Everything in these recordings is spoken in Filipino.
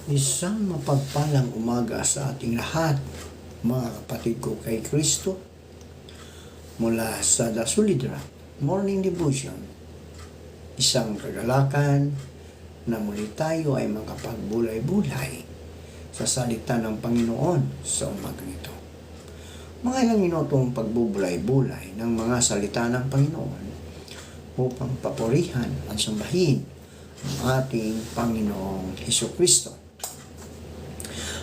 Isang mapagpalang umaga sa ating lahat, mga kapatid ko kay Kristo, mula sa The Solid Rock Morning Devotion. Isang kagalakan na muli tayo ay makapagbulay-bulay sa salita ng Panginoon sa umagang ito. Mga ilang minutong pagbubulay-bulay ng mga salita ng Panginoon upang papurihan at sambahin ang ating Panginoong Hesukristo.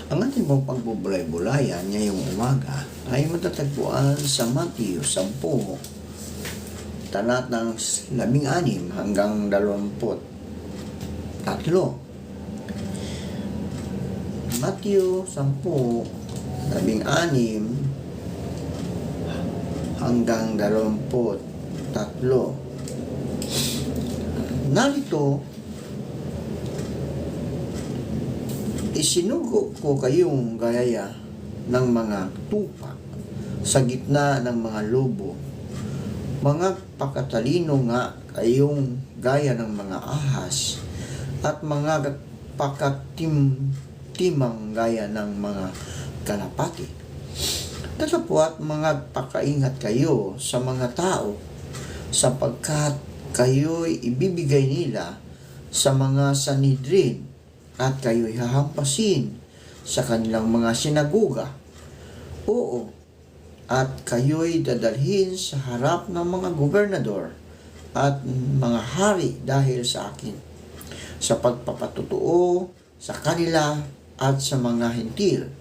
Ang ating pong pagbubulay-bulayan ngayong umaga ay matatagpuan sa Matthew 10, talatang 16 hanggang 23. Matthew 10, 16 hanggang 23. Narito, isinugo ko kayong gaya ng mga tupa sa gitna ng mga lobo. Mga pakatalino nga kayong gaya ng mga ahas at mga pakatimtimang gaya ng mga kalapati. Datapwat mga pakaingat kayo sa mga tao sapagkat kayo'y ibibigay nila sa mga Sanhedrin at kayo'y hahampasin sa kanilang mga sinaguga. Oo, at kayo'y dadalhin sa harap ng mga gobernador at mga hari dahil sa akin, sa pagpapatutuo sa kanila at sa mga hentil.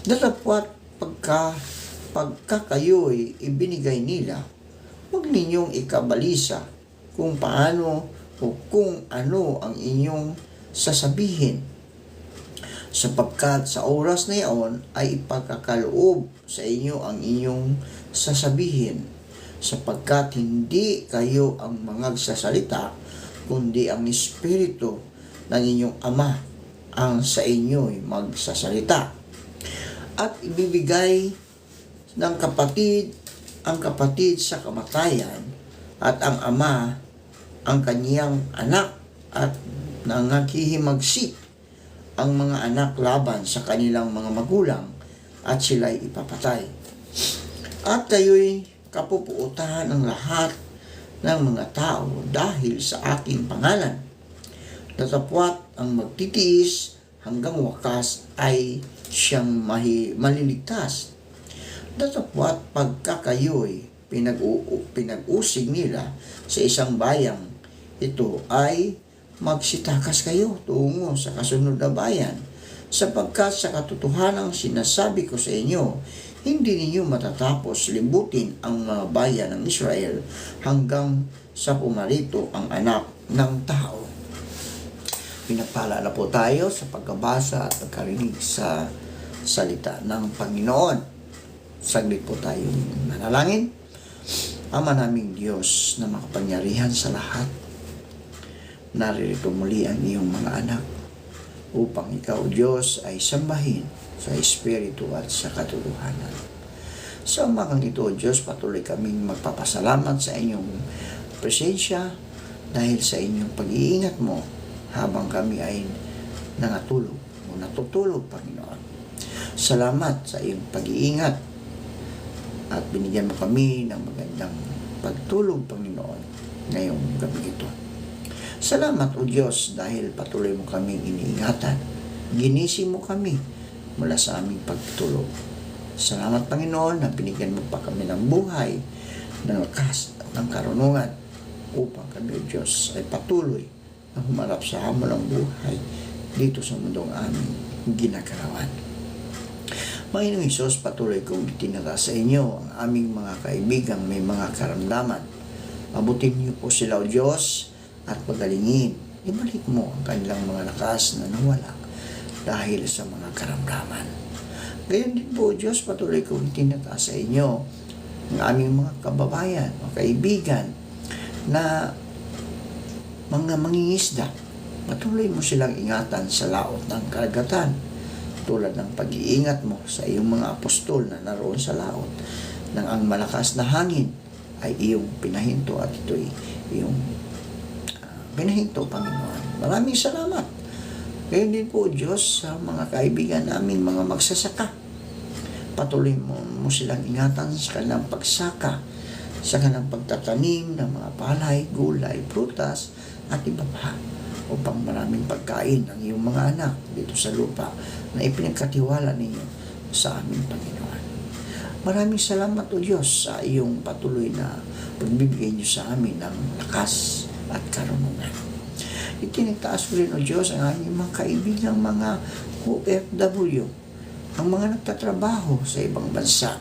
Datapwat pagka kayo'y ibinigay nila, huwag ninyong ikabalisa kung paano o kung ano ang inyong sasabihin, sapagkat sa oras na iyon ay ipagkakaloob sa inyo ang inyong sasabihin, sapagkat hindi kayo ang magsasalita, kundi ang Espiritu ng inyong Ama ang sa inyo'y magsasalita. At ibibigay ng ang kapatid sa kamatayan, at ang ama ang kaniyang anak, at nangakihimagsik ang mga anak laban sa kanilang mga magulang, at sila'y ipapatay. At kayo'y kapupuutahan ng lahat ng mga tao dahil sa aking pangalan. Datapwat ang magtitiis hanggang wakas ay siyang maliligtas. Datapwat pagka kayo'y pinag-usig nila sa isang bayang, ito ay magsitakas kayo tungo sa kasunod na bayan, sapagkat sa katotohanang sinasabi ko sa inyo, hindi ninyo matatapos libutin ang mga bayan ng Israel hanggang sa pumarito ang anak ng tao. Pinagpala na po tayo sa pagkabasa at pagkarinig sa salita ng Panginoon. Saglit po tayong manalangin. Ama naming Diyos na makapangyarihan sa lahat, naririto muli ang iyong mga anak upang ikaw, Diyos, ay sambahin sa Espiritu at sa katotohanan. Sa umagang ito, Diyos, patuloy kaming magpapasalamat sa inyong presensya dahil sa inyong pag-iingat mo habang kami ay nangatulog o natutulog, Panginoon. Salamat sa iyong pag-iingat at binigyan mo kami ng magandang pagtulog, Panginoon, ngayong gabi ito. Salamat, O Diyos, dahil patuloy mo kaming iniingatan. Ginising mo kami mula sa aming pagtulog. Salamat, Panginoon, na binigyan mo pa kami ng buhay, ng lakas at ng karunungan upang kami, O Diyos, ay patuloy na humarap sa hamon ng buhay dito sa mundong aming ginagalawan. Panginoong Isus, patuloy kong itinaga sa inyo ang aming mga kaibigang may mga karamdaman. Abutin niyo po sila, O Diyos, at pagalingin. Ibalik mo ang kanilang mga lakas na nawala dahil sa mga karamdaman. Gayon din po, O Diyos, patuloy kong itinaga sa inyo ang aming mga kababayan o kaibigan na mga mangingisda. Patuloy mo silang ingatan sa laot ng karagatan, tulad ng pag-iingat mo sa iyong mga apostol na naroon sa laot, nang ang malakas na hangin ay iyong pinahinto at ito'y iyong pinahinto, Panginoon. Maraming salamat Ngayon din po, Diyos, sa mga kaibigan namin, mga magsasaka. Patuloy mo silang ingatan sa kanilang pagsaka, sa kanilang pagtatanim ng mga palay, gulay, prutas, at iba pa, upang maraming pagkain ang iyong mga anak dito sa lupa na ipinagkatiwala ninyo sa aming Panginoon. Maraming salamat, O Diyos, sa iyong patuloy na pagbibigay niyo sa amin ng lakas at karunungan. Itinagtaas ko rin, O Diyos, ang aming mga kaibigang mga OFW, ang mga nagtatrabaho sa ibang bansa.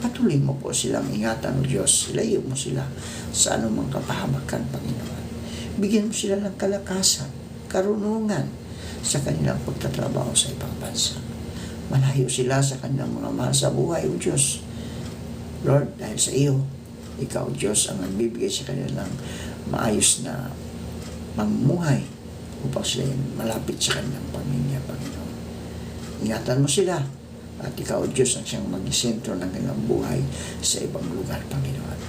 Patuloy mo po silang ingatan, O Diyos. Ilayo mo sila sa anumang kapahamakan, Panginoon. Bigyan mo sila ng kalakasan, karunungan sa kanilang pagtatrabaho sa ibang bansa. Malayo sila sa kanilang mga mahal sa buhay, O Diyos. Lord, dahil sa iyo, ikaw, Diyos, ang nagbibigay sa kanilang maayos na mamumuhay upang sila malapit sa kanilang pamilya, Panginoon. Ingatan mo sila at ikaw, Diyos, ang siyang mag-sentro ng kanilang buhay sa ibang lugar, Panginoon.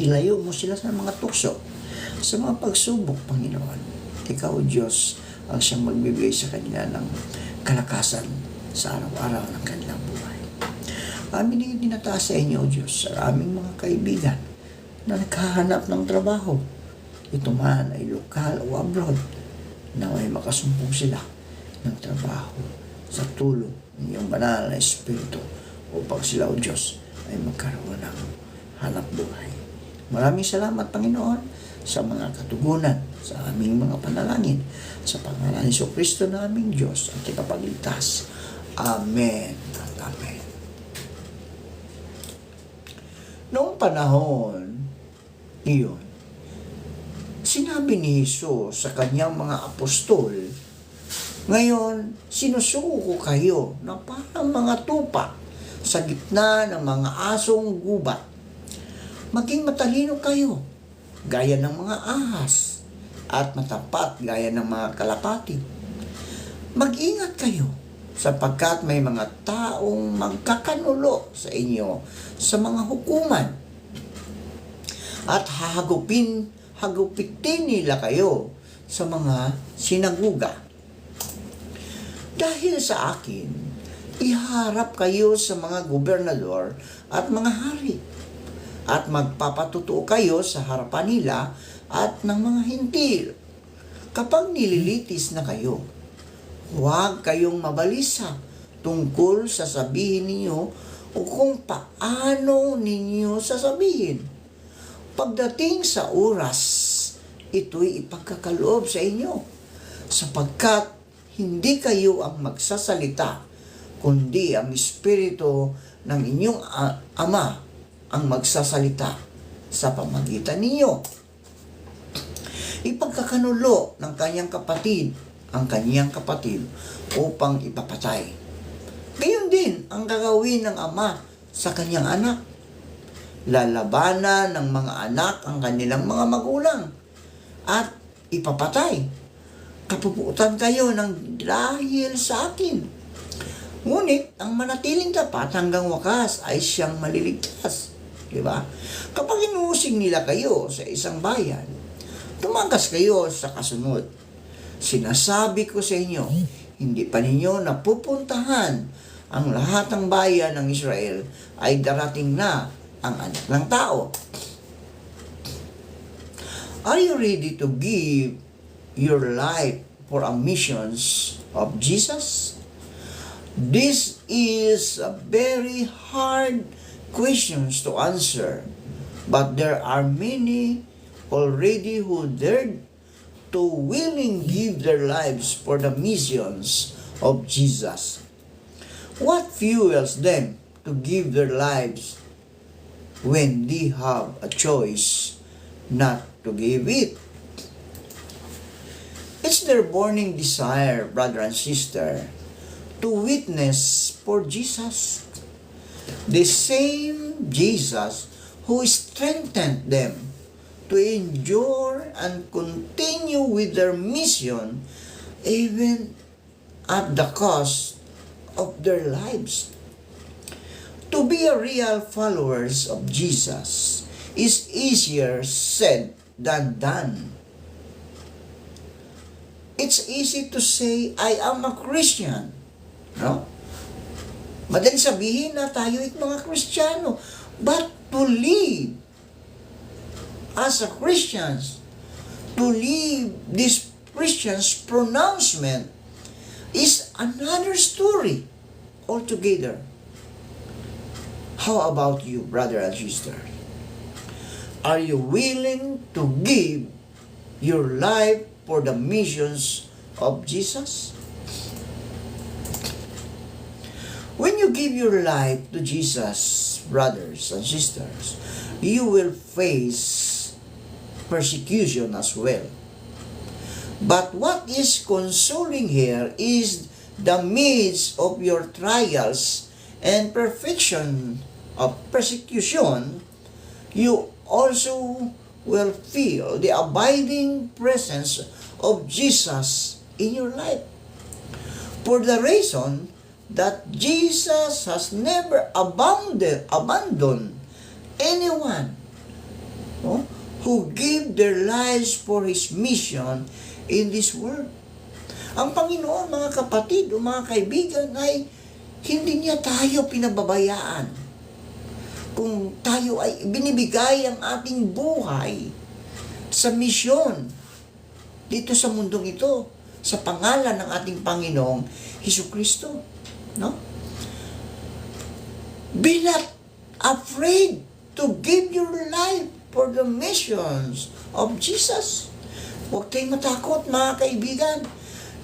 Ilayo mo sila sa mga tukso, sa mga pagsubok, Panginoon. Ikaw, Diyos, ang siyang magbibigay sa kanila ng kalakasan sa araw-araw ng kanilang buhay. Amin dinataas sa inyo, O Diyos, sa aming mga kaibigan na naghahanap ng trabaho. Ito man ay lokal o abroad, na may makasumpong sila ng trabaho sa tulong ng iyong banal na Espiritu upang sila, O Diyos, ay magkaroon ng hanap buhay. Maraming salamat, Panginoon, sa mga katugunan, sa aming mga panalangin, sa pangalan ni Kristo na aming Diyos at ikapagligtas. Amen at Amen. Noong panahon iyon, sinabi ni Jesus sa kanyang mga apostol, ngayon, sinusuko ko kayo na parang mga tupa sa gitna ng mga asong gubat. Maging matalino kayo, gaya ng mga ahas, at matapat gaya ng mga kalapati. Mag-ingat kayo, sapagkat may mga taong magkakanulo sa inyo sa mga hukuman, at hagupitin nila kayo sa mga sinaguga. Dahil sa akin, iharap kayo sa mga gobernador at mga hari, at magpapatutuo kayo sa harapan nila at ng mga hintil. Kapag nililitis na kayo, huwag kayong mabalisa tungkol sa sabihin ninyo o kung paano ninyo sasabihin. Pagdating sa oras, ito'y ipagkakaloob sa inyo, sapagkat hindi kayo ang magsasalita, kundi ang Espiritu ng inyong Ama ang magsasalita sa pamagitan ninyo. Ipagkakanulo ng kanyang kapatid ang kanyang kapatid upang ipapatay. Gayon din ang gagawin ng ama sa kanyang anak. Lalabanan ng mga anak ang kanilang mga magulang at ipapatay. Kapuputan kayo ng dahil sa akin. Ngunit ang manatiling tapat hanggang wakas ay siyang maliligtas. Diba? Kapag inuusig nila kayo sa isang bayan, tumakas kayo sa kasunod. Sinasabi ko sa inyo, hindi pa ninyo napupuntahan ang lahat ng bayan ng Israel ay darating na ang anak ng tao. Are you ready to give your life for a missions of Jesus? This is a very hard questions to answer, but there are many already who dared to willing give their lives for the missions of Jesus. What fuels them to give their lives when they have a choice not to give it? It's their burning desire, brother and sister, to witness for Jesus. The same Jesus who strengthened them to endure and continue with their mission even at the cost of their lives. To be a real followers of Jesus is easier said than done. It's easy to say, I am a Christian. No? Madali sabihin na tayo ay mga Kristiyano. But to live as a Christians, to live this Christian's pronouncement is another story altogether. How about you, brother and sister? Are you willing to give your life for the missions of Jesus? When you give your life to Jesus, brothers and sisters, you will face persecution as well. But what is consoling here is the midst of your trials and perfection of persecution, you also will feel the abiding presence of Jesus in your life. For the reason that Jesus has never abandoned anyone who gave their lives for His mission in this world. Ang Panginoon, mga kapatid o mga kaibigan, ay hindi niya tayo pinababayaan. Kung tayo ay binibigay ang ating buhay sa misyon dito sa mundong ito, sa pangalan ng ating Panginoong Hesukristo. No? Be not afraid to give your life for the missions of Jesus. Huwag kayong matakot, mga kaibigan,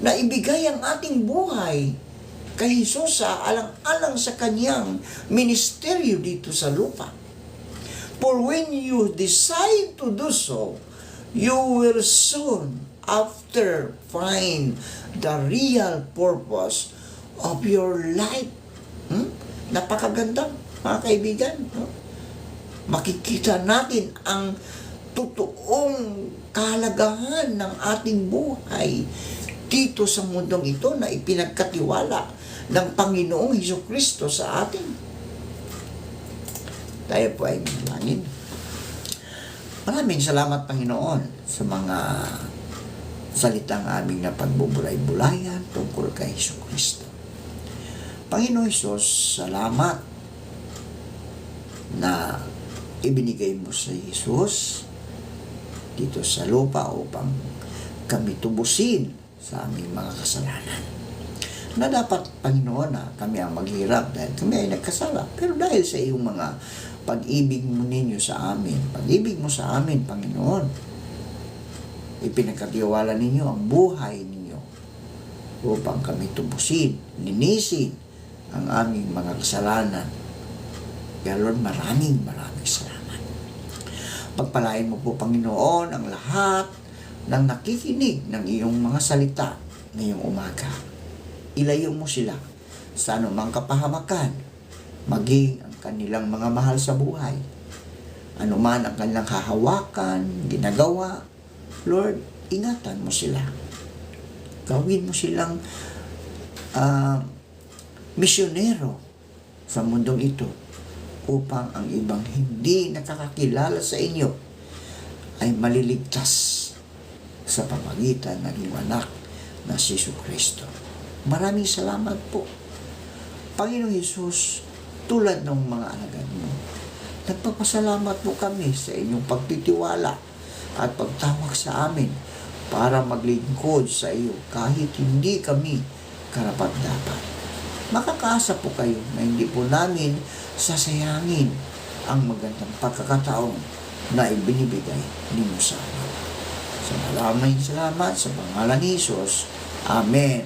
na ibigay ang ating buhay kay Jesus sa alang-alang sa kanyang ministeryo dito sa lupa. For when you decide to do so, you will soon after find the real purpose of your life. Napakaganda, mga kaibigan. No? Makikita natin ang totoong kahalagahan ng ating buhay dito sa mundong ito na ipinagkatiwala ng Panginoong Hesukristo sa atin. Tayo po ay manalangin. Maraming salamat, Panginoon, sa mga salitang aming na pagbubulay-bulayan tungkol kay Hesukristo. Panginoon Hesus, salamat na ibinigay mo sa Jesus dito sa lupa upang kami tubusin sa aming mga kasalanan. Na dapat, Panginoon, na kami ang maghirap dahil kami ay nagkasala. Pero dahil sa iyong mga pag-ibig mo ninyo sa amin, pag-ibig mo sa amin, Panginoon, ipinagkatiwala ninyo ang buhay ninyo upang kami tubusin, linisin ang aming mga kasalanan. Kaya Lord, maraming salamat. Pagpalain mo po, Panginoon, ang lahat ng nakikinig ng iyong mga salita ngayong umaga. Ilayo mo sila sa anumang kapahamakan, maging ang kanilang mga mahal sa buhay. Anuman ang kanilang hahawakan, ginagawa, Lord, ingatan mo sila. Gawin mo silang misyonero sa mundong ito upang ang ibang hindi nakakakilala sa inyo ay maliligtas sa pamagitan ng iyong anak na si Jesucristo. Maraming salamat po. Panginoong Hesus, tulad ng mga alagad mo, nagpapasalamat po kami sa inyong pagtitiwala at pagtawag sa amin para maglingkod sa iyo kahit hindi kami karapat-dapat. Makakaasa po kayo na hindi po namin sasayangin ang magandang pagkakataon na ibinibigay ninyo sa amin. Maraming salamat sa pangalan ni Jesus. Amen.